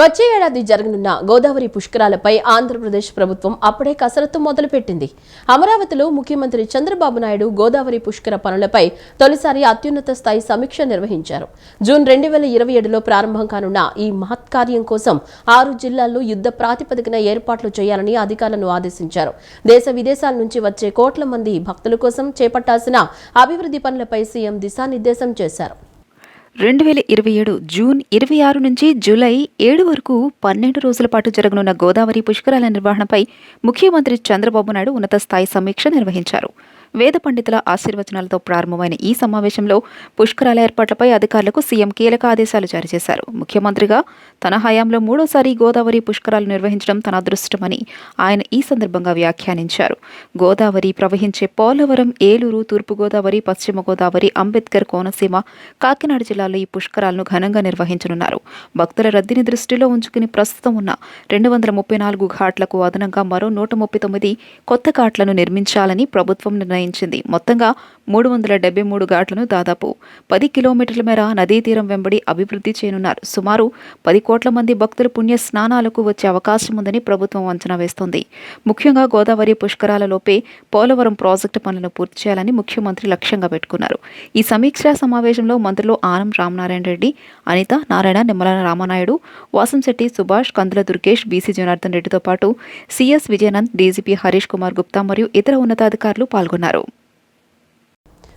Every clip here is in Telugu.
వచ్చే ఏడాది జరగనున్న గోదావరి పుష్కరాలపై ఆంధ్రప్రదేశ్ ప్రభుత్వం అప్పుడే కసరత్తు మొదలుపెట్టింది. అమరావతిలో ముఖ్యమంత్రి చంద్రబాబు నాయుడు గోదావరి పుష్కర పనులపై తొలిసారి అత్యున్నత స్థాయి సమీక్ష నిర్వహించారు. జూన్ 2027లో ప్రారంభం కానున్న ఈ మహత్కార్యం కోసం 6 జిల్లాల్లో యుద్ధ ప్రాతిపదికన ఏర్పాట్లు చేయాలని అధికారులను ఆదేశించారు. దేశ విదేశాల నుంచి వచ్చే కోట్ల మంది భక్తుల కోసం చేపట్టాల్సిన అభివృద్ధి పనులపై సీఎం దిశానిర్దేశం చేశారు. 2027 జూన్ 26 నుంచి జూలై 7 వరకు 12 రోజుల పాటు జరగనున్న గోదావరి పుష్కరాల నిర్వహణపై ముఖ్యమంత్రి చంద్రబాబు నాయుడు ఉన్నత స్థాయి సమీక్ష నిర్వహించారు. వేద పండితుల ఆశీర్వచనాలతో ప్రారంభమైన ఈ సమావేశంలో పుష్కరాల ఏర్పాట్లపై అధికారులకు సీఎం కీలక ఆదేశాలు జారీ చేశారు. ముఖ్యమంత్రిగా తన హయాంలో 3వ గోదావరి పుష్కరాలు నిర్వహించడం తన అదృష్టమని ఆయన ఈ సందర్భంగా వ్యాఖ్యానించారు. గోదావరి ప్రవహించే పోలవరం, ఏలూరు, తూర్పుగోదావరి, పశ్చిమ గోదావరి, అంబేద్కర్, కోనసీమ, కాకినాడ జిల్లాల్లో ఈ పుష్కరాలను ఘనంగా నిర్వహించనున్నారు. భక్తుల రద్దీని దృష్టిలో ఉంచుకుని ప్రస్తుతం ఉన్న 234 ఘాట్లకు అదనంగా మరో 139 కొత్త ఘాట్లను నిర్మించాలని ప్రభుత్వం నిర్ణయించింది. మొత్తంగా 373 ఘాట్లను దాదాపు 10 కిలోమీటర్ల మేర నదీ తీరం వెంబడి అభివృద్ధి చేయనున్నారు. సుమారు 10 కోట్ల మంది భక్తులు పుణ్య స్నానాలకు వచ్చే అవకాశం ఉందని ప్రభుత్వం అంచనా వేస్తోంది. ముఖ్యంగా గోదావరి పుష్కరాలలోపే పోలవరం ప్రాజెక్టు పనులను పూర్తి చేయాలని ముఖ్యమంత్రి లక్ష్యంగా పెట్టుకున్నారు. ఈ సమీక్షా సమావేశంలో మంత్రులు ఆనం రామనారాయణ రెడ్డి, అనిత, నారాయణ, నిమ్మల రామనాయుడు, వాసంశెట్టి సుభాష్, కందుల దుర్గేష్, బీసీ జనార్దన్ రెడ్డితో పాటు సీఎస్ విజయనంద్, డీజీపీ హరీష్ కుమార్ గుప్తా మరియు ఇతర ఉన్నతాధికారులు పాల్గొన్నారు.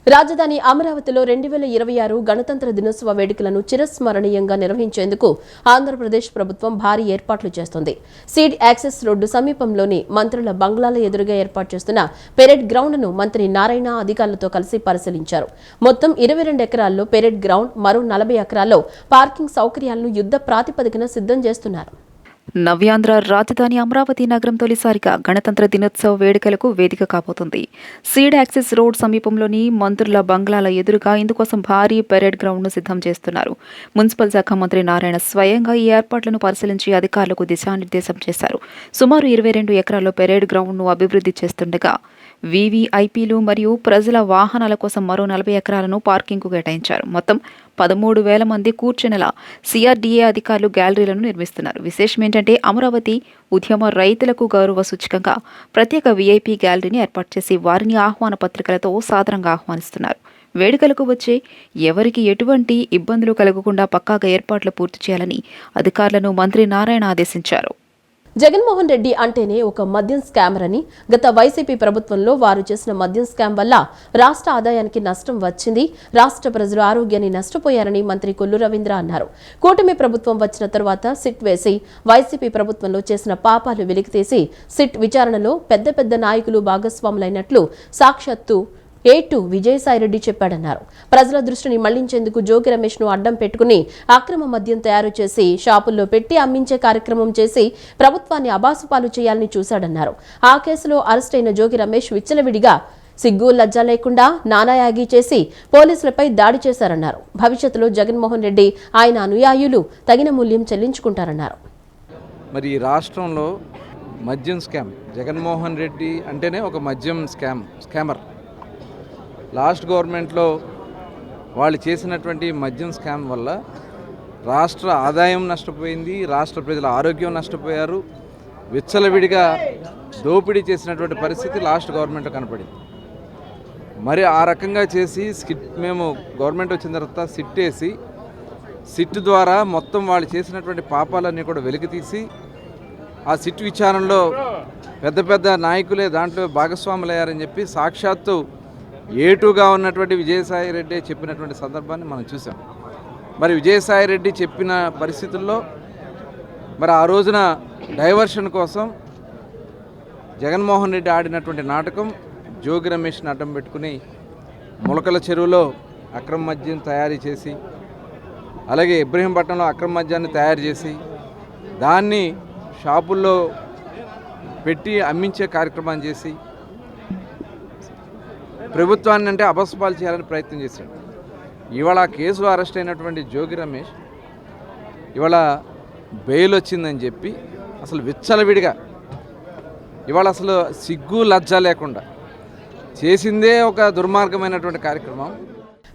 రాజధాని అమరావతిలో 2026 గణతంత్ర దినోత్సవ వేడుకలను చిరస్మరణీయంగా నిర్వహించేందుకు ఆంధ్రప్రదేశ్ ప్రభుత్వం భారీ ఏర్పాట్లు చేస్తోంది. సీడ్ యాక్సెస్ రోడ్డు సమీపంలోని మంత్రుల బంగ్లాల ఎదురుగా ఏర్పాటు చేస్తున్న పెరేడ్ గ్రౌండ్ను మంత్రి నారాయణ అధికారులతో కలిసి పరిశీలించారు. మొత్తం 22 ఎకరాల్లో పెరేడ్ గ్రౌండ్, మరో 40 ఎకరాల్లో పార్కింగ్ సౌకర్యాలను యుద్ధ ప్రాతిపదికన సిద్ధం చేస్తున్నారు. నవ్యాంధ్ర రాజధాని అమరావతి నగరం తొలిసారిగా గణతంత్ర దినోత్సవ వేడుకలకు వేదిక కాబోతుంది. సీడ్ యాక్సెస్ రోడ్ సమీపంలోని మంత్రుల బంగ్లాల ఎదురుగా ఇందుకోసం భారీ పెరేడ్ గ్రౌండ్ను సిద్ధం చేస్తున్నారు. మున్సిపల్ శాఖ మంత్రి నారాయణ స్వయంగా ఈ ఏర్పాట్లను పరిశీలించి అధికారులకు దిశానిర్దేశం చేశారు. సుమారు 22 ఎకరాల్లో పెరేడ్ గ్రౌండ్ను అభివృద్ధి చేస్తుండగా వీవీఐపీలు మరియు ప్రజల వాహనాల కోసం మరో 40 ఎకరాలను పార్కింగ్కు కేటాయించారు. మొత్తం 13,000 మంది కూర్చునేలా సిఆర్డీఏ అధికారులు గ్యాలరీలను నిర్మిస్తున్నారు. విశేషం ఏంటంటే అమరావతి ఉద్యమ రైతులకు గౌరవ సూచకంగా ప్రత్యేక వీఐపీ గ్యాలరీని ఏర్పాటు చేసి వారిని ఆహ్వాన పత్రికలతో సాదరంగా ఆహ్వానిస్తున్నారు. వేడుకలకు వచ్చే ఎవరికి ఎటువంటి ఇబ్బందులు కలగకుండా పక్కాగా ఏర్పాట్లు పూర్తి చేయాలని అధికారులను మంత్రి నారాయణ ఆదేశించారు. జగన్మోహన్ రెడ్డి అంటేనే ఒక మద్యం స్కామర్ అని, గత వైసీపీ ప్రభుత్వంలో వారు చేసిన మద్యం స్కామ్ వల్ల రాష్ట్ర ఆదాయానికి నష్టం వచ్చింది, రాష్ట్ర ప్రజలు ఆరోగ్యాన్ని నష్టపోయారని మంత్రి కొల్లు రవీంద్ర అన్నారు. కూటమి ప్రభుత్వం వచ్చిన తరువాత సిట్ వేసి వైసీపీ ప్రభుత్వంలో చేసిన పాపాలు వెలికితీసి సిట్ విచారణలో పెద్ద పెద్ద నాయకులు భాగస్వాములైనట్లు సాక్షాత్తు A2 విజయసాయిరెడ్డి చెప్పాడన్నారు. ప్రజల దృష్టిని మళ్లించేందుకు జోగి రమేష్ ను అడ్డం పెట్టుకుని అక్రమ మద్యం తయారు చేసి షాపుల్లో పెట్టి అమ్మించే కార్యక్రమం చేసి ప్రభుత్వాన్ని అబాసుపాలు చేయాలని చూశాడన్నారు. ఆ కేసులో అరెస్టైన జోగి రమేష్ విచ్చలవిడిగా సిగ్గు లజ్జ లేకుండా నానాయాగి చేసి పోలీసులపై దాడి చేశారన్నారు. భవిష్యత్తులో జగన్మోహన్ రెడ్డి ఆయన అనుయాయులు తగిన మూల్యం చెల్లించుకుంటారన్నారు. మరి రాష్ట్రంలో మద్యం స్కామ్, జగన్మోహన్ రెడ్డి అంటేనే ఒక మద్యం స్కామర్. లాస్ట్ గవర్నమెంట్లో వాళ్ళు చేసినటువంటి మద్యం స్కామ్ వల్ల రాష్ట్ర ఆదాయం నష్టపోయింది, రాష్ట్ర ప్రజల ఆరోగ్యం నష్టపోయారు, విచ్చలవిడిగా దోపిడీ చేసినటువంటి పరిస్థితి లాస్ట్ గవర్నమెంట్లో కనపడింది. మరి ఆ రకంగా చేసి మేము గవర్నమెంట్ వచ్చిన తర్వాత సిట్ వేసి సిట్ ద్వారా మొత్తం వాళ్ళు చేసినటువంటి పాపాలన్నీ కూడా వెలికితీసి ఆ సిట్ విచారణలో పెద్ద పెద్ద నాయకులే దాంట్లో భాగస్వాములయ్యారని చెప్పి సాక్షాత్తు A2గా ఉన్నటువంటి విజయసాయిరెడ్డి చెప్పినటువంటి సందర్భాన్ని మనం చూసాం. మరి విజయసాయిరెడ్డి చెప్పిన పరిస్థితుల్లో మరి ఆ రోజున డైవర్షన్ కోసం జగన్మోహన్ రెడ్డి ఆడినటువంటి నాటకం జోగి రమేష్ని అడ్డం పెట్టుకుని ములకల చెరువులో అక్రమ మద్యం తయారు చేసి, అలాగే ఇబ్రహీంపట్నంలో అక్రమ మద్యాన్ని తయారు చేసి దాన్ని షాపుల్లో పెట్టి అమ్మించే కార్యక్రమాన్ని చేసి ప్రభుత్వాన్ని అంటే అబసపాలు చేయాలని ప్రయత్నం చేశాడు. ఇవాళ ఆ కేసులో అరెస్ట్ అయినటువంటి జోగి రమేష్ ఇవాళ బెయిల్ వచ్చిందని చెప్పి అసలు విచ్చలవిడిగా ఇవాళ అసలు సిగ్గు లజ్జ లేకుండా చేసిందే ఒక దుర్మార్గమైనటువంటి కార్యక్రమం.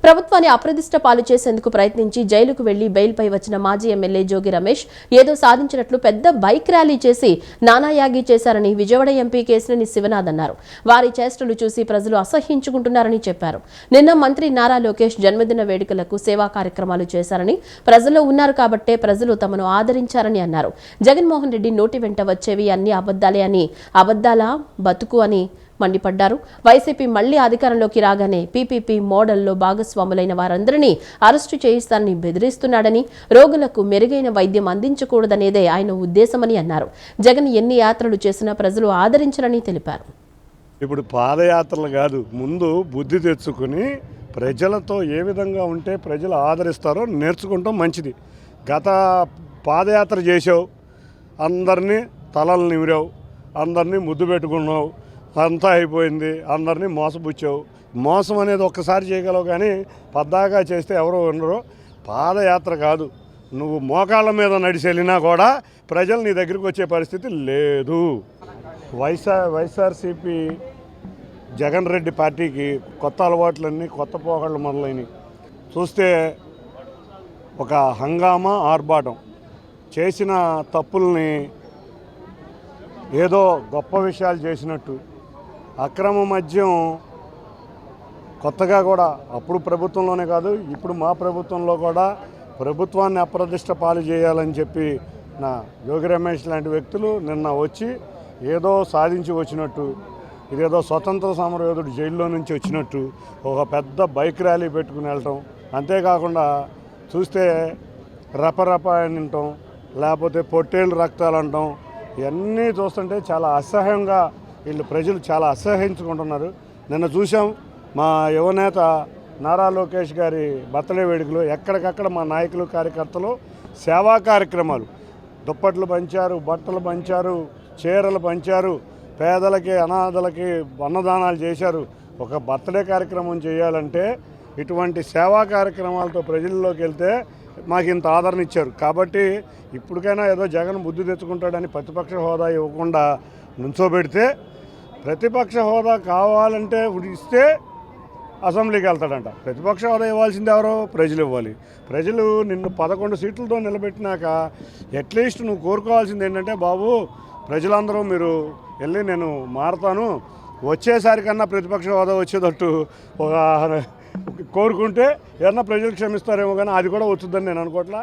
ప్రభుత్వాన్ని అప్రదిష్ట పాలు చేసేందుకు ప్రయత్నించి జైలుకు వెళ్లి బెయిల్పై వచ్చిన మాజీ ఎమ్మెల్యే జోగి రమేష్ ఏదో సాధించినట్లు పెద్ద బైక్ ర్యాలీ చేసి నానాయాగి చేశారని విజయవాడ ఎంపీ కేశినేని శివనాథ్ అన్నారు. వారి చేష్టలు చూసి ప్రజలు అసహ్యించుకుంటున్నారని చెప్పారు. నిన్న మంత్రి నారా లోకేష్ జన్మదిన వేడుకలకు సేవా కార్యక్రమాలు చేశారని, ప్రజల్లో ఉన్నారు కాబట్టే ప్రజలు తమను ఆదరించారని అన్నారు. జగన్మోహన్ రెడ్డి నోటి వెంట వచ్చేవి అన్ని అబద్దాలే అని, అబద్దాల బతుకు అని మండిపడ్డారు. వైసీపీ మళ్లీ అధికారంలోకి రాగానే పీపీపీ మోడల్లో భాగస్వాములైన వారందరినీ అరెస్టు చేయిస్తానని బెదిరిస్తున్నాడని, రోగులకు మెరుగైన వైద్యం అందించకూడదనేదే ఆయన ఉద్దేశమని అన్నారు. జగన్ ఎన్ని యాత్రలు చేసినా ప్రజలు ఆదరించరని తెలిపారు. ఇప్పుడు పాదయాత్రలు కాదు, ముందు బుద్ధి తెచ్చుకుని ప్రజలతో ఏ విధంగా ఉంటే ప్రజలు ఆదరిస్తారో నేర్చుకుంటాం మంచిది. గత పాదయాత్ర చేసావు, అందరినీ తలలు నిమిరావు, అందరినీ ముద్దు పెట్టుకున్నావు, అంతా అయిపోయింది, అందరినీ మోసపుచ్చావు. మోసం అనేది ఒక్కసారి చేయగలవు, కానీ పద్దాగా చేస్తే ఎవరో ఉండరు. పాదయాత్ర కాదు, నువ్వు మోకాళ్ళ మీద నడిచి వెళ్ళినా కూడా ప్రజలు నీ దగ్గరికి వచ్చే పరిస్థితి లేదు. వైఎస్ఆర్సీపీ జగన్ రెడ్డి పార్టీకి కొత్త అలవాట్లన్నీ, కొత్త పోకళ్ళు మొదలైనవి. చూస్తే ఒక హంగామా, ఆర్భాటం, చేసిన తప్పుల్ని ఏదో గొప్ప విషయాలు చేసినట్టు, అక్రమ మద్యం కొత్తగా కూడా అప్పుడు ప్రభుత్వంలోనే కాదు, ఇప్పుడు మా ప్రభుత్వంలో కూడా ప్రభుత్వాన్ని అప్రదిష్ట పాలు చేయాలని చెప్పి నా జోగి రమేష్ లాంటి వ్యక్తులు నిన్న వచ్చి ఏదో సాధించి వచ్చినట్టు, ఇదేదో స్వతంత్ర సమరయోధుడు జైల్లో నుంచి వచ్చినట్టు ఒక పెద్ద బైక్ ర్యాలీ పెట్టుకుని వెళ్ళటం. అంతేకాకుండా చూస్తే రపరప అంటాం, లేకపోతే పొట్టేళ్ళు రక్తాలు అంటాం, ఇవన్నీ చూస్తుంటే చాలా అసహ్యంగా వీళ్ళు ప్రజలు చాలా అసహ్యించుకుంటున్నారు. నిన్న చూసాం మా యువనేత నారా లోకేష్ గారి బర్త్డే వేడుకలు, ఎక్కడికక్కడ మా నాయకులు, కార్యకర్తలు సేవా కార్యక్రమాలు, దుప్పట్లు పంచారు, బట్టలు పంచారు, చీరలు పంచారు, పేదలకి అనాథలకి అన్నదానాలు చేశారు. ఒక బర్త్డే కార్యక్రమం చేయాలంటే ఇటువంటి సేవా కార్యక్రమాలతో ప్రజల్లోకి వెళ్తే మాకు ఇంత ఆదరణ ఇచ్చారు. కాబట్టి ఇప్పటికైనా ఏదో జగన్ బుద్ధి తెచ్చుకుంటాడని ప్రతిపక్ష హోదా ఇవ్వకుండా నుంచోబెడితే, ప్రతిపక్ష హోదా కావాలంటే ఇస్తే అసెంబ్లీకి వెళ్తాడంట. ప్రతిపక్ష హోదా ఇవ్వాల్సింది ఎవరో? ప్రజలు ఇవ్వాలి. ప్రజలు నిన్ను 11 సీట్లతో నిలబెట్టినాక అట్లీస్ట్ నువ్వు కోరుకోవాల్సింది ఏంటంటే, బాబు ప్రజలందరూ మీరు వెళ్ళి నేను మారతాను, వచ్చేసరికన్నా ప్రతిపక్ష హోదా వచ్చేటట్టు ఒక కోరుకుంటే ఏమన్నా ప్రజలు క్షమిస్తారేమో, కానీ అది కూడా వచ్చుద్దని నేను అనుకోవట్లా.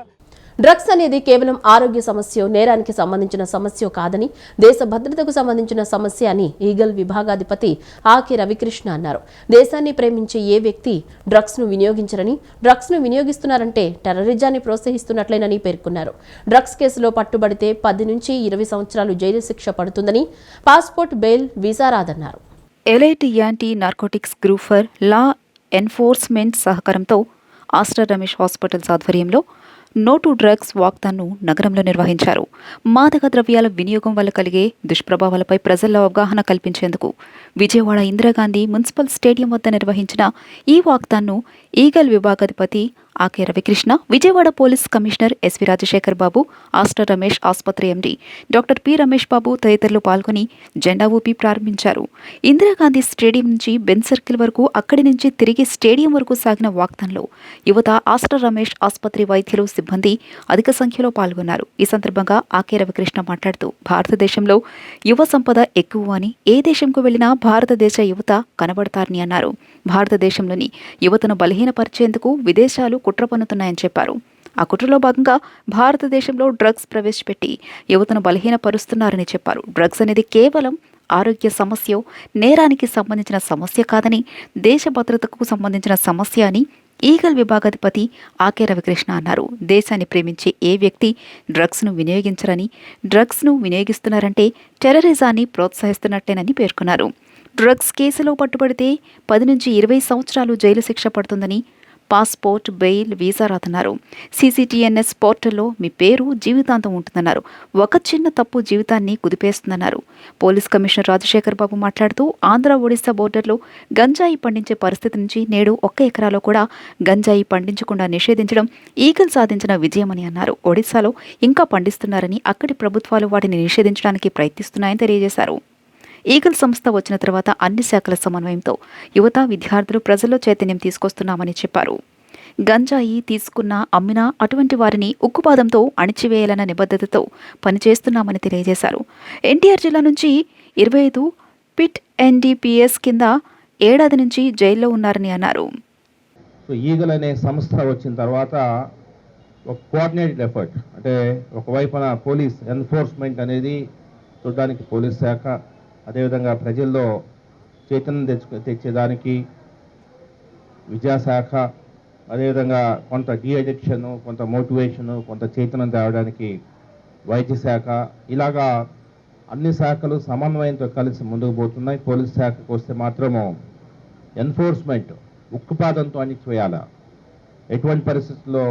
డ్రగ్స్ అనేది కేవలం ఆరోగ్య సమస్య, నేరానికి సంబంధించిన సమస్య కాదని, దేశ భద్రతకు సంబంధించిన సమస్య అని ఈగల్ విభాగాధిపతి ఆకే రవికృష్ణ అన్నారు. దేశాన్ని ప్రేమించే ఏ వ్యక్తి డ్రగ్స్ ను వినియోగించరని, డ్రగ్స్ ను వినియోగిస్తున్నారంటే టెర్రరిజాన్ని ప్రోత్సహిస్తున్నట్లేనని పేర్కొన్నారు. డ్రగ్స్ కేసులో పట్టుబడితే 10 నుంచి 20 సంవత్సరాలు జైలు శిక్ష పడుతుందని, పాస్పోర్ట్, బెయిల్, వీసా రాదన్నారు. Elite anti narcotics group for law enforcement సహకారంతో ఆస్టర్ రమేష్ హాస్పిటల్స్ ఆధ్వర్యంలో నో టు డ్రగ్స్ వాక్థాన్ను నగరంలో నిర్వహించారు. మాదక ద్రవ్యాల వినియోగం వల్ల కలిగే దుష్ప్రభావాలపై ప్రజల్లో అవగాహన కల్పించేందుకు విజయవాడ ఇందిరాగాంధీ మున్సిపల్ స్టేడియం వద్ద నిర్వహించిన ఈ వాక్థాన్ను ఈగల్ విభాగాధిపతి Aake Ravikrishna, Vijayawada police commissioner S V Rajasekhar Babu, Aster Ramesh ఆసుపత్రి MD doctor P Ramesh Babu తదితరులు పాల్గొని జెండా ఊపి ప్రారంభించారు. ఇందిరాగాంధీ స్టేడియం నుంచి బెన్ సర్కిల్ వరకు, అక్కడి నుంచి తిరిగి స్టేడియం వరకు సాగిన వాక్థాన్లో యువత, ఆస్టర్ రమేష్ ఆసుపత్రి వైద్యులు, సిబ్బంది అధిక సంఖ్యలో పాల్గొన్నారు. ఈ సందర్భంగా ఆకే రవికృష్ణ మాట్లాడుతూ, భారతదేశంలో యువ సంపద ఎక్కువ అని, ఏ దేశంకు వెళ్లినా భారతదేశ యువత కనబడతారని అన్నారు. భారతదేశంలోని యువతను బలహీనపరిచేందుకు విదేశాలు కుట్ర పన్నుతున్నాయని చెప్పారు. ఆ కుట్రలో భాగంగా భారతదేశంలో డ్రగ్స్ ప్రవేశపెట్టి యువతను బలహీనపరుస్తున్నారని చెప్పారు. డ్రగ్స్ అనేది కేవలం ఆరోగ్య సమస్య, నేరానికి సంబంధించిన సమస్య కాదని, దేశ భద్రతకు సంబంధించిన సమస్య అని ఈగల్ విభాగాధిపతి ఆకే రవికృష్ణ అన్నారు. దేశాన్ని ప్రేమించే ఏ వ్యక్తి డ్రగ్స్ను వినియోగించరని, డ్రగ్స్ను వినియోగిస్తున్నారంటే టెర్రరిజాన్ని ప్రోత్సహిస్తున్నట్టేనని పేర్కొన్నారు. డ్రగ్స్ కేసులో పట్టుబడితే 10 నుంచి 20 సంవత్సరాలు జైలు శిక్ష పడుతుందని, పాస్పోర్ట్, బెయిల్, వీసా రాదన్నారు. CCTNS పోర్టల్లో మీ పేరు జీవితాంతం ఉంటుందన్నారు. ఒక చిన్న తప్పు జీవితాన్ని కుదిపేస్తుందన్నారు. పోలీస్ కమిషనర్ రాజశేఖర్ బాబు మాట్లాడుతూ, ఆంధ్ర ఒడిశా బోర్డర్లో గంజాయి పండించే పరిస్థితి నుంచి నేడు 1 ఎకరాలో కూడా గంజాయి పండించకుండా నిషేధించడం ఈగల్ సాధించిన విజయమని అన్నారు. ఒడిశాలో ఇంకా పండిస్తున్నారని, అక్కడి ప్రభుత్వాలు వాటిని నిషేధించడానికి ప్రయత్నిస్తున్నాయని తెలియజేశారు. ఈగల్ సంస్థ వచ్చిన తర్వాత అన్ని శాఖల సమన్వయంతో యువత విద్యార్థులు ప్రజల్లో చైతన్యం తీసుకొస్తున్నామని చెప్పారు. గంజాయి తీసుకున్నా అమ్మినా అటువంటి వారిని ఉక్కుపాదంతో అణిచివేయాలన్న నిబద్ధతతో పనిచేస్తున్నామని తెలియజేశారు. ఎన్టీఆర్ జిల్లా నుంచి 25 పిట్ ఎన్డీపీఎస్ కింద ఏడాది నుంచి జైల్లో ఉన్నారని అన్నారు. ఈగల్ అనే సంస్థ వచ్చిన తర్వాత ఒక కోఆర్డినేటెడ్ ఎఫర్ట్, అంటే ఒకవైపున పోలీస్ ఎన్ఫోర్స్మెంట్ అనేది చూడడానికి పోలీస్ శాఖ, అదేవిధంగా ప్రజల్లో చైతన్యం తెచ్చేదానికి విద్యాశాఖ, అదేవిధంగా కొంత డీఅడిక్షన్, కొంత మోటివేషను, కొంత చైతన్యం తేవడానికి వైద్య శాఖ, ఇలాగా అన్ని శాఖలు సమన్వయంతో కలిసి ముందుకు పోతున్నాయి. పోలీస్ శాఖకు వస్తే మాత్రము ఎన్ఫోర్స్మెంట్ ఉక్కుపాదంతో అణిచివేయాలి. ఎటువంటి పరిస్థితుల్లో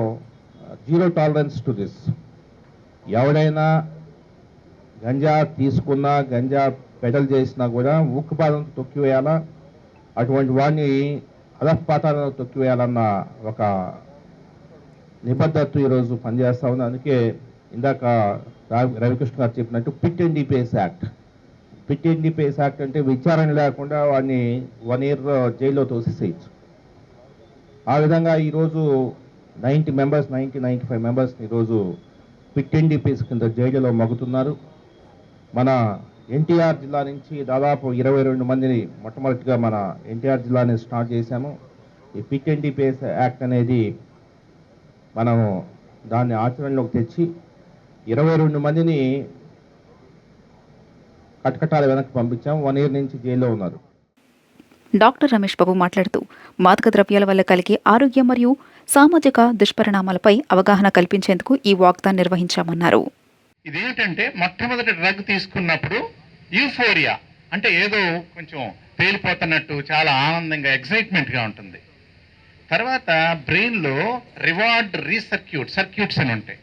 జీరో టాలరెన్స్ టు దిస్. ఎవడైనా గంజా తీసుకున్నా, గంజా పెడల్ చేసినా కూడా ఉక్కుపాదంతో తొక్కివేయాలా, అటువంటి వాడిని అధపాతాలను తొక్కివేయాలన్న ఒక నిబద్ధత ఈరోజు పనిచేస్తా ఉంది. అందుకే ఇందాక రవికృష్ణ గారు చెప్పినట్టు PIT NDPS act. PIT NDPS act అంటే విచారణ లేకుండా వాడిని 1 year జైల్లో తోసేసేయచ్చు. ఆ విధంగా ఈరోజు 95 మెంబర్స్ ఈరోజు పిట్ ఎన్డీపీఎస్ కింద జైలులో మగ్గుతున్నారు. మన ఎన్టీఆర్ జిల్లా నుంచి దాదాపు 22 మందిని మొట్టమొదటిగా మన ఎన్టీఆర్ జిల్లాని స్టార్ట్ చేశాము. ఈ పిట్ ఎన్డీపీఎస్ యాక్ట్ అనేది మనము దాన్ని ఆచరణలోకి తెచ్చి 22 మందిని కటకటాల వెనక్కి పంపించాము. 1 year నుంచి జైల్లో ఉన్నారు. డాక్టర్ రమేష్ బాబు మాట్లాడుతూ మాదక ద్రవ్యాల వల్ల కలిగే ఆరోగ్య మరియు సామాజిక దుష్పరిణామాలపై అవగాహన కల్పించేందుకు ఈ వాక్థాన్ నిర్వహించామన్నారు. ఇదేంటంటే మొట్టమొదటి డ్రగ్ తీసుకున్నప్పుడు యూఫోరియా, అంటే ఏదో కొంచెం పేలిపోతున్నట్టు చాలా ఆనందంగా ఎక్సైట్మెంట్గా ఉంటుంది. తర్వాత బ్రెయిన్లో రివార్డ్ సర్క్యూట్స్ అని ఉంటాయి.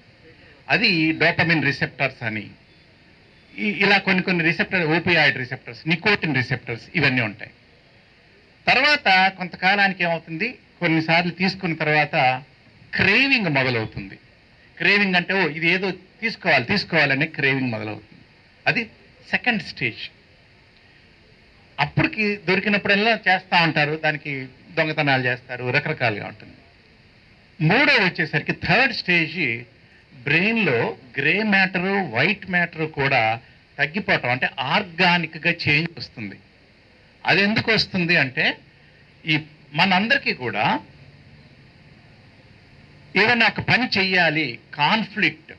అది డోపమిన్ రిసెప్టర్స్ అని, ఇలా కొన్ని receptor, opioid receptors, nicotine receptors, ఇవన్నీ ఉంటాయి. తర్వాత కొంతకాలానికి ఏమవుతుంది, కొన్నిసార్లు తీసుకున్న తర్వాత క్రేవింగ్ మొదలవుతుంది. క్రేవింగ్ అంటే ఇది ఏదో తీసుకోవాలనే క్రేవింగ్ మొదలవుతుంది. అది సెకండ్ స్టేజ్. అప్పటికి దొరికినప్పుడల్లా చేస్తూ ఉంటారు, దానికి దొంగతనాలు చేస్తారు, రకరకాలుగా ఉంటుంది. మూడో వచ్చేసరికి థర్డ్ స్టేజ్, బ్రెయిన్లో గ్రే మ్యాటరు, వైట్ మ్యాటరు కూడా తగ్గిపోవటం, అంటే ఆర్గానిక్గా చేంజ్ వస్తుంది. అది ఎందుకు వస్తుంది అంటే ఈ మనందరికీ కూడా ఏదైనా ఒక పని చెయ్యాలి, కాన్ఫ్లిక్ట్,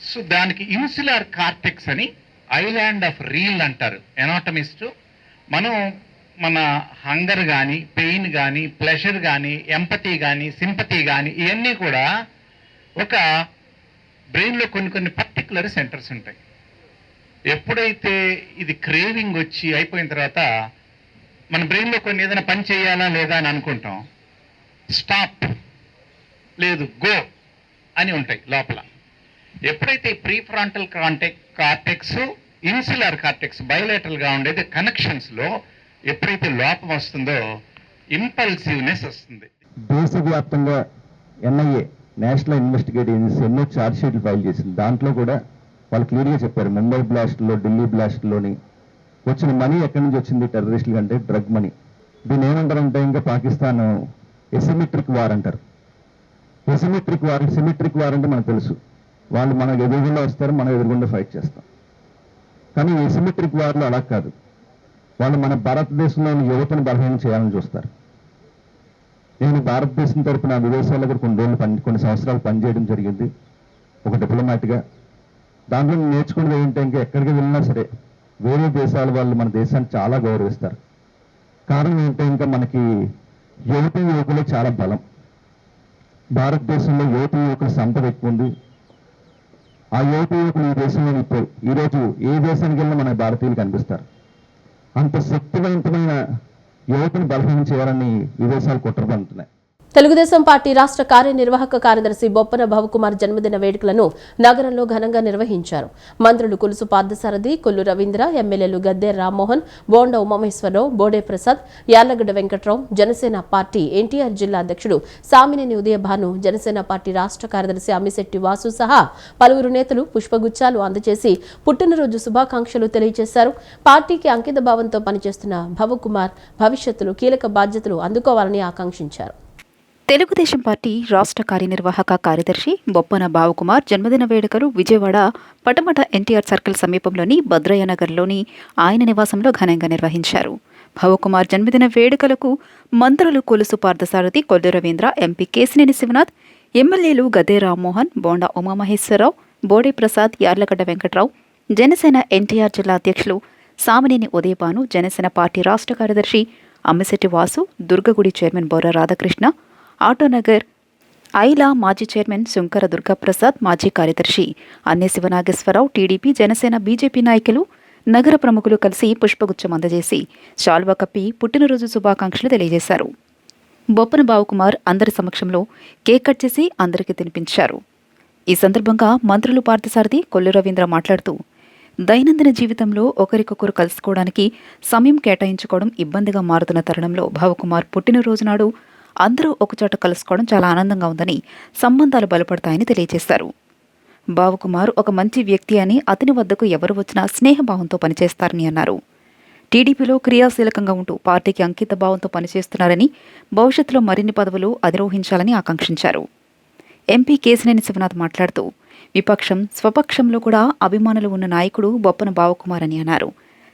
సో దానికి ఇన్సులార్ కార్టెక్స్ అని, ఐలాండ్ ఆఫ్ రీల్ అంటారు ఎనాటమిస్టు. మనం మన హంగర్ కానీ, పెయిన్ కానీ, ప్లెజర్ కానీ, ఎంపతి కానీ, సింపతి కానీ, ఇవన్నీ కూడా ఒక బ్రెయిన్లో కొన్ని పర్టికులర్ సెంటర్స్ ఉంటాయి. ఎప్పుడైతే ఇది క్రేవింగ్ వచ్చి అయిపోయిన తర్వాత మన బ్రెయిన్లో కొన్ని ఏదైనా పని చేయాలా లేదా అని అనుకుంటాం, స్టాప్, లేదు గో అని ఉంటాయి లోపల. ఎప్పుడైతే ప్రీఫ్రాంటల్ కార్టెక్స్, ఇన్సులార్ కార్టెక్స్ బయోలేటరల్గా ఉండేది కనెక్షన్స్లో ఎప్పుడైతే లోపం వస్తుందో ఇంపల్సివ్నెస్ వస్తుంది. దేశవ్యాప్తంగా ఎన్ఐఏ, నేషనల్ ఇన్వెస్టిగేటివ్ ఏజెన్సీ, ఎన్నో ఛార్జ్ షీట్లు ఫైల్ చేసింది. దాంట్లో కూడా వాళ్ళు క్లియర్గా చెప్పారు, ముంబై బ్లాస్ట్లో, ఢిల్లీ బ్లాస్ట్లోని వచ్చిన మనీ ఎక్కడి నుంచి వచ్చింది టెర్రరిస్టులు అంటే డ్రగ్ మనీ. దీన్ని ఏమంటారంటే ఇంకా పాకిస్తాన్ ఎసిమెట్రిక్ వార్ అంటారు. ఎసిమెట్రిక్ వార్ అంటే మనకు తెలుసు, వాళ్ళు మన ఎదురుగుండా వస్తారు, మనం ఎదురుగుండా ఫైట్ చేస్తాం. కానీ ఎసిమెట్రిక్ వార్లో అలా కాదు, వాళ్ళు మన భారతదేశంలోని యువతను బలహీనం చేయాలని చూస్తారు. నేను భారతదేశం తరపున విదేశాల్లో కూడా కొన్ని సంవత్సరాలు పనిచేయడం జరిగింది ఒక డిప్లొమాట్గా. దాంట్లో నేర్చుకున్నది ఏంటంటే ఇంకా ఎక్కడికి వెళ్ళినా సరే వేరే దేశాల వాళ్ళు మన దేశాన్ని చాలా గౌరవిస్తారు. కారణం ఏంటంటే ఇంకా మనకి యువకులే చాలా బలం. భారతదేశంలో యువకుల సంపద ఎక్కువ ఉంది. ఆ యువకులు ఈ దేశంలో ఈరోజు ఏ దేశానికి వెళ్ళినా మన భారతీయులు కనిపిస్తారు. అంత శక్తివంతమైన యువతను బలహీనం చేయాలని విదేశాలు కుట్ర పడుతున్నాయి. తెలుగుదేశం పార్టీ రాష్ట్ర కార్యనిర్వాహక కార్యదర్శి బొప్పన భవకుమార్ జన్మదిన వేడుకలను నగరంలో ఘనంగా నిర్వహించారు. మంత్రులు కులుసు పార్థసారథి, కొల్లు రవీంద్ర, ఎమ్మెల్యేలు గద్దె రామ్మోహన్, బోండా ఉమామహేశ్వరరావు, బోడే ప్రసాద్, యార్లగడ్డ వెంకట్రావు, జనసేన పార్టీ ఎన్టీఆర్ జిల్లా అధ్యక్షుడు సామినేని ఉదయభాను, జనసేన పార్టీ రాష్ట్ర కార్యదర్శి అమ్మిశెట్టి వాసు సహా పలువురు నేతలు పుష్పగుచ్చాలు అందజేసి పుట్టినరోజు శుభాకాంక్షలు తెలియజేశారు. పార్టీకి అంకిత భావంతో పనిచేస్తున్న భవకుమార్ భవిష్యత్తులో కీలక బాధ్యతలు అందుకోవాలని ఆకాంక్షించారు. తెలుగుదేశం పార్టీ రాష్ట్ర కార్యనిర్వాహక కార్యదర్శి బొప్పన భావకుమార్ జన్మదిన వేడుకలు విజయవాడ పటమట ఎన్టీఆర్ సర్కిల్ సమీపంలోని భద్రయ్య నగర్లోని ఆయన నివాసంలో ఘనంగా నిర్వహించారు. భావకుమార్ జన్మదిన వేడుకలకు మంత్రులు కొలుసు పార్థసారథి, కొల్లు రవీంద్ర, ఎంపీ కేశినేని శివనాథ్, ఎమ్మెల్యేలు గద్దె రామ్మోహన్, బోండా ఉమామహేశ్వరరావు, బోడే ప్రసాద్, యార్లగడ్డ వెంకట్రావు, జనసేన ఎన్టీఆర్ జిల్లా అధ్యక్షులు సామినేని ఉదయభాను, జనసేన పార్టీ రాష్ట్ర కార్యదర్శి అమ్మిశెట్టి వాసు, దుర్గగుడి చైర్మన్ బొర్ర రాధాకృష్ణ, ఆటోనగర్ ఐలా మాజీ చైర్మన్ శంకర దుర్గాప్రసాద్, మాజీ కార్యదర్శి అన్నే శివనాగేశ్వరరావు, టీడీపీ, జనసేన, బీజేపీ నాయకులు, నగర ప్రముఖులు కలిసి పుష్పగుచ్చం అందజేసి శాల్వా కప్పి పుట్టినరోజు శుభాకాంక్షలు తెలియజేశారు. బొప్పన భావకుమార్ అందరి సమక్షంలో కేక్ కట్ చేసి అందరికీ తినిపించారు. ఈ సందర్భంగా మంత్రులు పార్థసారథి, కొల్లు రవీంద్ర మాట్లాడుతూ దైనందిన జీవితంలో ఒకరికొకరు కలుసుకోవడానికి సమయం కేటాయించుకోవడం ఇబ్బందిగా మారుతున్న తరుణంలో భావకుమార్ పుట్టినరోజు నాడు అందరూ ఒకచోట కలుసుకోవడం చాలా ఆనందంగా ఉందని, సంబంధాలు బలపడతాయని తెలియజేశారు. భావకుమార్ ఒక మంచి వ్యక్తి అని, అతని వద్దకు ఎవరు వచ్చినా స్నేహభావంతో పనిచేస్తారని అన్నారు. టీడీపీలో క్రియాశీలకంగా ఉంటూ పార్టీకి అంకిత భావంతో పనిచేస్తున్నారని, భవిష్యత్తులో మరిన్ని పదవులు అధిరోహించాలని ఆకాంక్షించారు. ఎంపీ కేశినేని శివనాథ్ మాట్లాడుతూ విపక్షం, స్వపక్షంలో కూడా అభిమానులు ఉన్న నాయకుడు బొప్పన భావకుమార్ అని అన్నారు.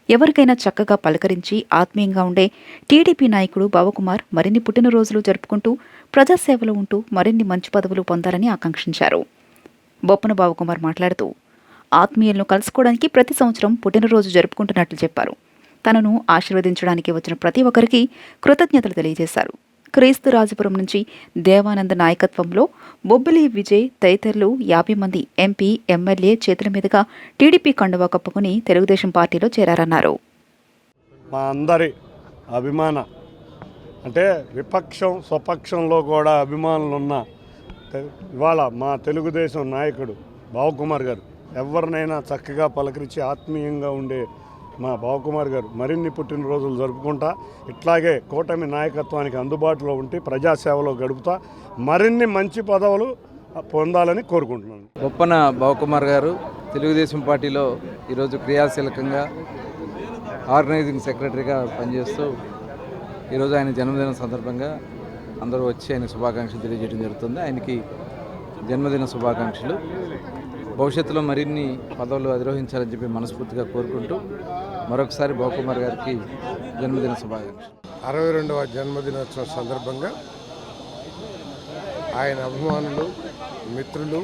ఎవరికైనా చక్కగా పలకరించి ఆత్మీయంగా ఉండే టీడీపీ నాయకుడు భావకుమార్ మరిన్ని పుట్టినరోజులు జరుపుకుంటూ ప్రజాసేవలో ఉంటూ మరిన్ని మంచి పదవులు పొందాలని ఆకాంక్షించారు. బొప్పన భావకుమార్ మాట్లాడుతూ ఆత్మీయులను కలుసుకోవడానికి ప్రతి సంవత్సరం పుట్టినరోజు జరుపుకుంటున్నట్లు చెప్పారు. తనను ఆశీర్వదించడానికి వచ్చిన ప్రతి ఒక్కరికి కృతజ్ఞతలు తెలియజేశారు. క్రీస్తు రాజపురం నుంచి దేవానంద నాయకత్వంలో బొబ్బిలి విజయ్ తదితరులు 50 మంది ఎంపీ, ఎమ్మెల్యే చేతుల మీదుగా టీడీపీ కండువా కప్పుకుని తెలుగుదేశం పార్టీలో చేరారన్నారు. మా అందరి అభిమాన అంటే విపక్షం, స్వపక్షంలో కూడా అభిమానులున్న ఇవాళ మా తెలుగుదేశం నాయకుడు భావకుమార్ గారు ఎవరినైనా చక్కగా పలకరించి ఆత్మీయంగా ఉండే మా భావకుమార్ గారు మరిన్ని పుట్టినరోజులు జరుపుకుంటా, ఇట్లాగే కూటమి నాయకత్వానికి అందుబాటులో ఉండి ప్రజాసేవలో గడుపుతా మరిన్ని మంచి పదవులు పొందాలని కోరుకుంటున్నాను. బొప్పన భావకుమార్ గారు తెలుగుదేశం పార్టీలో ఈరోజు క్రియాశీలకంగా ఆర్గనైజింగ్ సెక్రటరీగా పనిచేస్తూ ఈరోజు ఆయన జన్మదిన సందర్భంగా అందరూ వచ్చి ఆయన శుభాకాంక్షలు తెలియజేయడం జరుగుతుంది. ఆయనకి జన్మదిన శుభాకాంక్షలు. భవిష్యత్తులో మరిన్ని పదవులు అధిరోహించాలని చెప్పి మనస్ఫూర్తిగా కోరుకుంటూ మరొకసారి భావకుమార్ గారికి జన్మదిన శుభాకాంక్షలు. 62వ జన్మదినోత్సవం సందర్భంగా ఆయన అభిమానులు, మిత్రులు,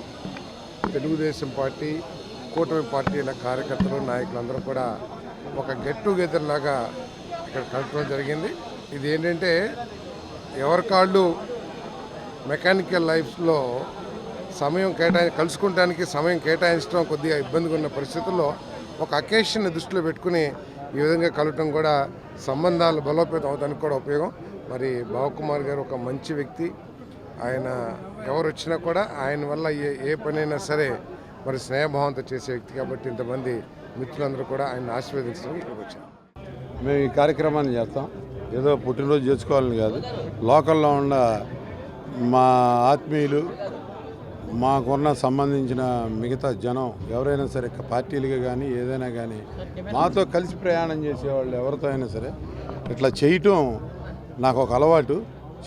తెలుగుదేశం పార్టీ, కూటమి పార్టీల కార్యకర్తలు, నాయకులందరూ కూడా ఒక గెట్ టుగెదర్ లాగా ఇక్కడ కలపడం జరిగింది. ఇది ఏంటంటే ఎవరికాళ్ళు మెకానికల్ లైఫ్లో కలుసుకుంటానికి సమయం కేటాయించడం కొద్దిగా ఇబ్బందిగా ఉన్న పరిస్థితుల్లో ఒక అకేషన్ని దృష్టిలో పెట్టుకుని ఈ విధంగా కలవటం కూడా సంబంధాలు బలోపేతం అవడానికి కూడా ఉపయోగం. మరి భావకుమార్ గారు ఒక మంచి వ్యక్తి. ఆయన ఎవరు వచ్చినా కూడా ఆయన వల్ల ఏ పనైనా సరే మరి స్నేహభావంతో చేసే వ్యక్తి కాబట్టి ఇంతమంది మిత్రులందరూ కూడా ఆయన ఆశీర్వదించడానికి ఇక్కడికి వచ్చారు. మేము ఈ కార్యక్రమాన్ని చేస్తాం, ఏదో పుట్టినరోజు చేసుకోవాలని కాదు. లోకల్లో ఉన్న మా ఆత్మీయులు, మాకున్న సంబంధించిన మిగతా జనం ఎవరైనా సరే, పార్టీలుగా కానీ ఏదైనా కానీ మాతో కలిసి ప్రయాణం చేసేవాళ్ళు ఎవరితో అయినా సరే ఇట్లా చేయటం నాకు ఒక అలవాటు.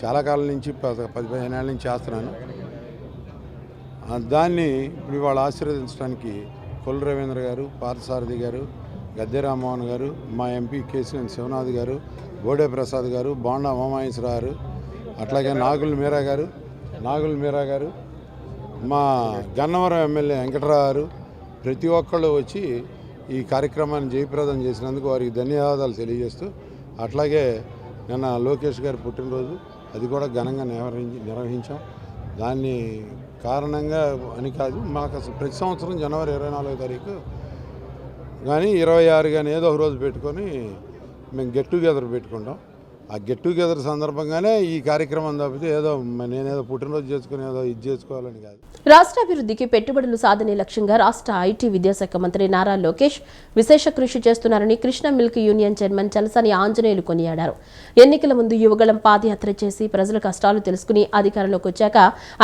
చాలా కాలం నుంచి 10-15 ఏళ్ళ నుంచి చేస్తున్నాను. దాన్ని ఇప్పుడు ఇవాళ ఆశీర్వదించడానికి కొల్లు రవీంద్ర గారు, పార్థసారథి గారు, గద్దె రామ్మోహన్ గారు, మా ఎంపీ కేశినేని శివనాథ్ గారు, బోడే ప్రసాద్ గారు, బోండా ఉమామహేశ్వరరావు గారు, అట్లాగే నాగుల మీరా గారు, మా గన్నవరం ఎమ్మెల్యే వెంకట్రావు గారు, ప్రతి ఒక్కళ్ళు వచ్చి ఈ కార్యక్రమాన్ని జయప్రదం చేసినందుకు వారికి ధన్యవాదాలు తెలియజేస్తూ, అట్లాగే నిన్న లోకేష్ గారి పుట్టినరోజు అది కూడా ఘనంగా నిర్వహించాం. దాన్ని కారణంగా అని కాదు, మాకు అసలు ప్రతి సంవత్సరం జనవరి 24వ తారీఖు కానీ 26 కానీ ఏదో ఒక రోజు పెట్టుకొని మేము గెట్ టుగెదర్ పెట్టుకుంటాం. ఆ గెట్ టుగెదర్ సందర్భంగానే ఈ కార్యక్రమం తప్పితే ఏదో నేనేదో పుట్టినరోజు చేసుకుని ఏదో ఇది చేసుకోవాలని కాదు. రాష్ట్ర అభివృద్ధికి పెట్టుబడులు సాధనే లక్ష్యంగా రాష్ట్ర ఐటీ విద్యాశాఖ మంత్రి నారా లోకేష్ విశేష కృషి చేస్తున్నారని Krishna milk union chairman Chalasani Anjaneyulu కొనియాడారు. ఎన్నికల ముందు యువగళం పాదయాత్ర చేసి ప్రజల కష్టాలు తెలుసుకుని అధికారంలోకి వచ్చాక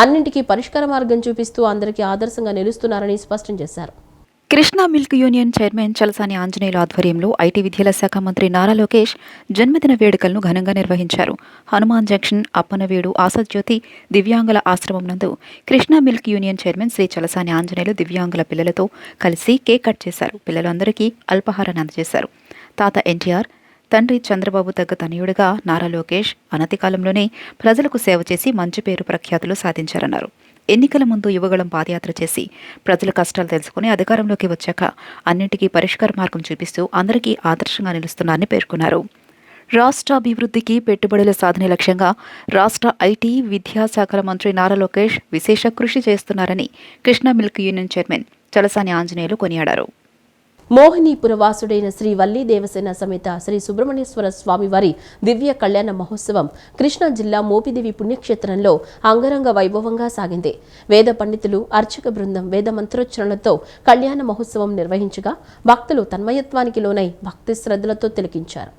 అన్నింటికీ పరిష్కార మార్గం చూపిస్తూ అందరికీ ఆదర్శంగా నిలుస్తున్నారని స్పష్టం చేశారు. Krishna milk union chairman Chalasani ఆంజనేయుల ఆధ్వర్యంలో ఐటీ విద్యల శాఖ మంత్రి నారా లోకేష్ జన్మదిన వేడుకలను ఘనంగా నిర్వహించారు. హనుమాన్ జంక్షన్, అప్పనవీడు, ఆసజ్యోతి దివ్యాంగుల ఆశ్రమం నందు Krishna milk union chairman Shri Chalasani Anjaneyulu దివ్యాంగుల పిల్లలతో కలిసి కేక్ కట్ చేశారు. పిల్లలందరికీ అల్పాహారాన్ని అందజేశారు. తాత ఎన్టీఆర్, తండ్రి చంద్రబాబు తగ్గ తనయుడిగా నారా లోకేష్ అనతి కాలంలోనే ప్రజలకు సేవ చేసి మంచి పేరు ప్రఖ్యాతులు సాధించారన్నారు. ఎన్నికల ముందు యువగళం పాదయాత్ర చేసి ప్రజల కష్టాలు తెలుసుకుని అధికారంలోకి వచ్చాక అన్నింటికీ పరిష్కార మార్గం చూపిస్తూ అందరికీ ఆదర్శంగా నిలుస్తున్నారని పేర్కొన్నారు. రాష్ట్ర అభివృద్ధికి పెట్టుబడుల సాధనే లక్ష్యంగా రాష్ట్ర ఐటీ విద్యాశాఖల మంత్రి నారా లోకేష్ విశేష కృషి చేస్తున్నారని Krishna milk union chairman Chalasani Anjaneyulu కొనియాడారు. మోహినీపుర వాసుడైన శ్రీ వల్లి దేవసేన సమేత శ్రీ సుబ్రహ్మణ్యేశ్వర స్వామివారి దివ్య కళ్యాణ మహోత్సవం కృష్ణా జిల్లా మోపిదేవి పుణ్యక్షేత్రంలో అంగరంగ వైభవంగా సాగింది. వేద పండితులు, అర్చక బృందం వేద మంత్రోచ్చరణలతో కళ్యాణ మహోత్సవం నిర్వహించగా భక్తులు తన్మయత్వానికి లోనై భక్తి శ్రద్ధలతో తిలకించారు.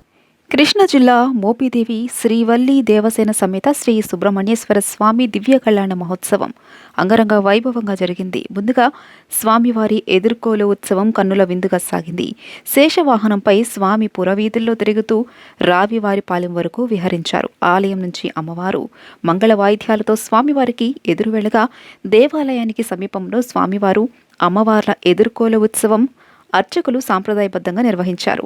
కృష్ణా జిల్లా మోపిదేవి శ్రీవల్లి దేవసేన సమేత శ్రీ సుబ్రహ్మణ్యేశ్వర స్వామి దివ్య కళ్యాణ మహోత్సవం అంగరంగ వైభవంగా జరిగింది. ముందుగా స్వామివారి ఎదుర్కోలు ఉత్సవం కన్నుల విందుగా సాగింది. శేషవాహనంపై స్వామి పురవీధుల్లో తిరుగుతూ రావివారిపాలెం వరకు విహరించారు. ఆలయం నుంచి అమ్మవారు మంగళ వాయిద్యాలతో స్వామివారికి ఎదురు వెళ్లగా దేవాలయానికి సమీపంలో స్వామివారు అమ్మవార్ల ఎదుర్కోలు ఉత్సవం అర్చకులు సాంప్రదాయబద్ధంగా నిర్వహించారు.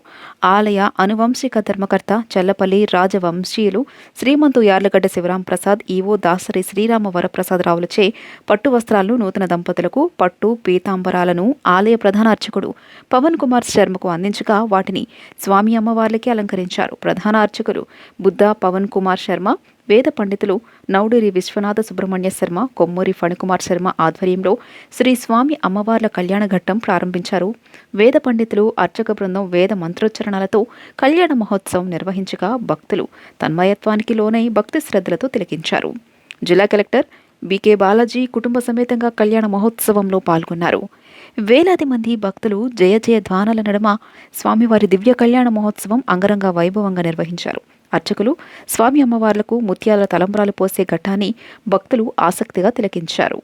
ఆలయ అనువంశిక ధర్మకర్త చల్లపల్లి రాజవంశీయులు శ్రీమంతు యార్లగడ్డ శివరాం ప్రసాద్, ఈవో దాసరి శ్రీరామ వరప్రసాదరావులచే పట్టు వస్త్రాలను నూతన దంపతులకు పట్టు పీతాంబరాలను ఆలయ ప్రధాన అర్చకుడు పవన్ కుమార్ శర్మకు అందించగా వాటిని స్వామి అమ్మవార్లకి అలంకరించారు. ప్రధాన అర్చకులు బుద్ధ పవన్ కుమార్ శర్మ, వేద పండితులు నౌడూరి విశ్వనాథ సుబ్రహ్మణ్య శర్మ, కొమ్మూరి ఫణికుమార్ శర్మ ఆధ్వర్యంలో శ్రీ స్వామి అమ్మవార్ల కళ్యాణ ఘట్టం ప్రారంభించారు. వేద పండితులు, అర్చక బృందం వేద మంత్రోచ్చరణలతో కళ్యాణ మహోత్సవం నిర్వహించగా భక్తులు తన్మయత్వానికి లోనై భక్తి శ్రద్ధలతో తిలకించారు. జిల్లా కలెక్టర్ బీకే బాలాజీ కుటుంబ సమేతంగా కళ్యాణ మహోత్సవంలో పాల్గొన్నారు. వేలాది మంది భక్తులు జయ జయ ధ్వానాల నడుమ స్వామివారి దివ్య కళ్యాణ మహోత్సవం అంగరంగ వైభవంగా నిర్వహించారు. అర్చకులు స్వామి అమ్మవార్లకు ముత్యాల తలంబ్రాలు పోసే ఘట్టాన్ని భక్తులు ఆసక్తిగా తిలకించారు.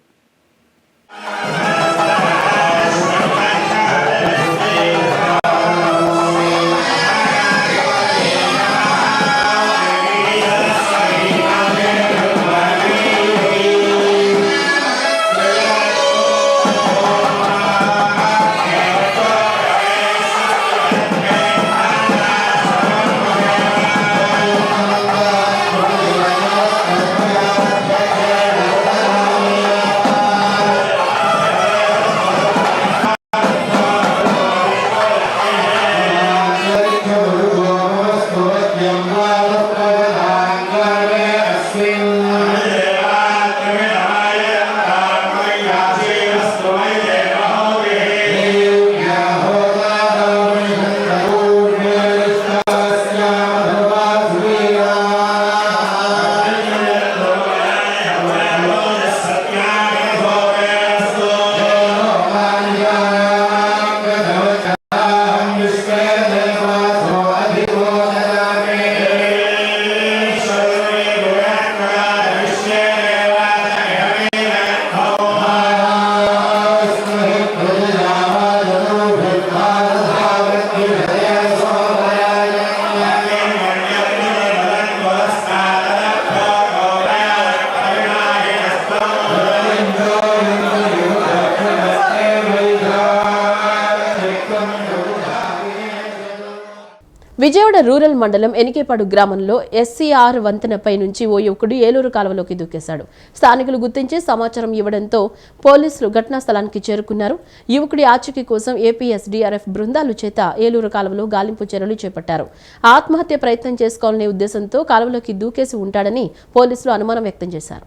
విజయవాడ రూరల్ మండలం ఎనికేపాడు గ్రామంలో ఎస్సీఆర్ వంతెనపై నుంచి ఓ యువకుడు ఏలూరు కాలువలోకి దూకేశాడు. స్థానికులు గుర్తించి సమాచారం ఇవ్వడంతో పోలీసులు ఘటనా స్థలానికి చేరుకున్నారు. యువకుడి ఆచూకీ కోసం ఏపీఎస్డీఆర్ఎఫ్ బృందాలు చేత ఏలూరు కాలువలో గాలింపు చర్యలు చేపట్టారు. ఆత్మహత్య ప్రయత్నం చేసుకోవాలనే ఉద్దేశంతో కాలువలోకి దూకేసి ఉంటాడని పోలీసులు అనుమానం వ్యక్తం చేశారు.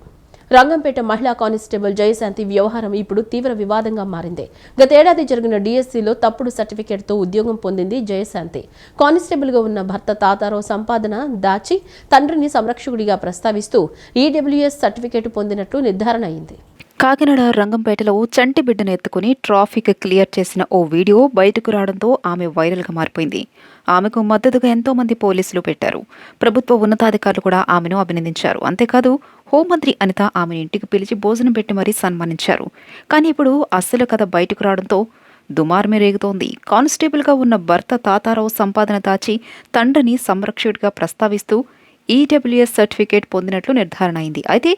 రంగంపేట మహిళా కానిస్టేబుల్ జయశాంతి వ్యవహారం ఇప్పుడు తీవ్ర వివాదంగా మారింది. గతేడాది జరిగిన డిఎస్సిలో తప్పుడు సర్టిఫికేట్తో ఉద్యోగం పొందింది జయశాంతి. కానిస్టేబుల్గా ఉన్న భర్త తాతారావు సంపాదన దాచి తండ్రిని సంరక్షకుడిగా ప్రస్తావిస్తూ ఈడబ్ల్యూఎస్ సర్టిఫికేట్ పొందినట్లు నిర్ధారణ అయింది. కాకినాడ రంగంపేటలో చంటి బిడ్డను ఎత్తుకుని ట్రాఫిక్ క్లియర్ చేసిన ఓ వీడియో బయటకు రావడంతో ఆమె వైరల్గా మారిపోయింది. ఆమెకు మద్దతుగా ఎంతో మంది పోలీసులు పెట్టారు. ప్రభుత్వ ఉన్నతాధికారులు కూడా ఆమెను అభినందించారు. అంతేకాదు హోంమంత్రి అనిత ఆమెను ఇంటికి పిలిచి భోజనం పెట్టి మరీ సన్మానించారు. కానీ ఇప్పుడు అస్సలు కథ బయటకు రావడంతో దుమారమే రేగుతోంది. కానిస్టేబుల్గా ఉన్న భర్త తాతారావు సంపాదన దాచి తండ్రిని సంరక్షకుడిగా ప్రస్తావిస్తూ ఈడబ్ల్యూఎస్ సర్టిఫికేట్ పొందినట్లు నిర్ధారణ అయింది. అయితే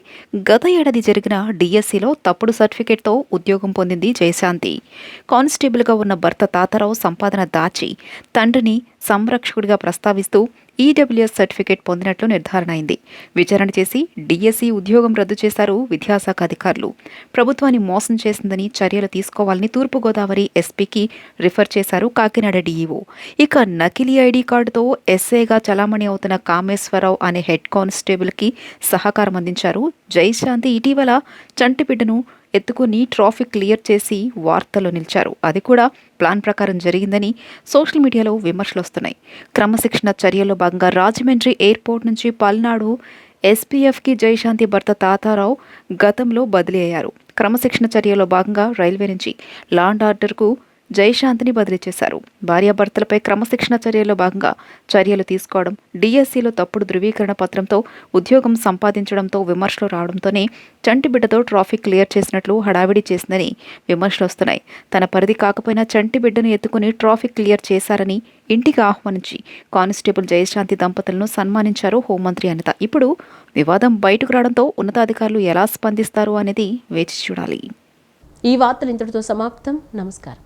గత ఏడాది జరిగిన డిఎస్సిలో తప్పుడు సర్టిఫికేట్తో ఉద్యోగం పొందింది జయశాంతి. కానిస్టేబుల్గా ఉన్న భర్త తాతారావు సంపాదన దాచి తండ్రిని సంరక్షకుడిగా ప్రస్తావిస్తూ ఈడబ్ల్యూఎస్ సర్టిఫికేట్ పొందినట్లు నిర్ధారణ అయింది. విచారణ చేసి డిఎస్సి ఉద్యోగం రద్దు చేశారు విద్యాశాఖ అధికారులు. ప్రభుత్వాన్ని మోసం చేసిందని చర్యలు తీసుకోవాలని తూర్పుగోదావరి ఎస్పీకి రిఫర్ చేశారు కాకినాడ డీఈఓ. ఇక నకిలీ ఐడి కార్డుతో ఎస్ఏగా చలామణి అవుతున్న కామేశ్వరరావు అనే హెడ్ కానిస్టేబుల్కి సహకారం అందించారు జయశాంతి. ఇటీవల చంటి బిడ్డను ఎత్తుకుని ట్రాఫిక్ క్లియర్ చేసి వార్తల్లో నిలిచారు. అది కూడా ప్లాన్ ప్రకారం జరిగిందని సోషల్ మీడియాలో విమర్శలు వస్తున్నాయి. క్రమశిక్షణ చర్యల్లో భాగంగా రాజమండ్రి ఎయిర్పోర్ట్ నుంచి పల్నాడు ఎస్పీఎఫ్కి జయశాంతి భర్త తాతారావు గతంలో బదిలీ అయ్యారు. క్రమశిక్షణ చర్యల్లో భాగంగా రైల్వే నుంచి లా అండ్ ఆర్డర్కు జయశాంతిని బదిలీ చేశారు. భార్యాభర్తలపై క్రమశిక్షణ చర్యల్లో భాగంగా చర్యలు తీసుకోవడం, డిఎస్సిలో తప్పుడు ధృవీకరణ పత్రంతో ఉద్యోగం సంపాదించడంతో విమర్శలు రావడంతోనే చంటి బిడ్డతో ట్రాఫిక్ క్లియర్ చేసినట్లు హడావిడి చేసిందని విమర్శలు వస్తున్నాయి. తన పరిధి కాకపోయినా చంటి బిడ్డను ఎత్తుకుని ట్రాఫిక్ క్లియర్ చేశారని ఇంటికి ఆహ్వానించి కానిస్టేబుల్ జయశాంతి దంపతులను సన్మానించారు హోంమంత్రి అనిత. ఇప్పుడు వివాదం బయటకు రావడంతో ఉన్నతాధికారులు ఎలా స్పందిస్తారు అనేది వేచి చూడాలి. ఈ వార్తలు ఇంతటితో సమాప్తం. నమస్కారం.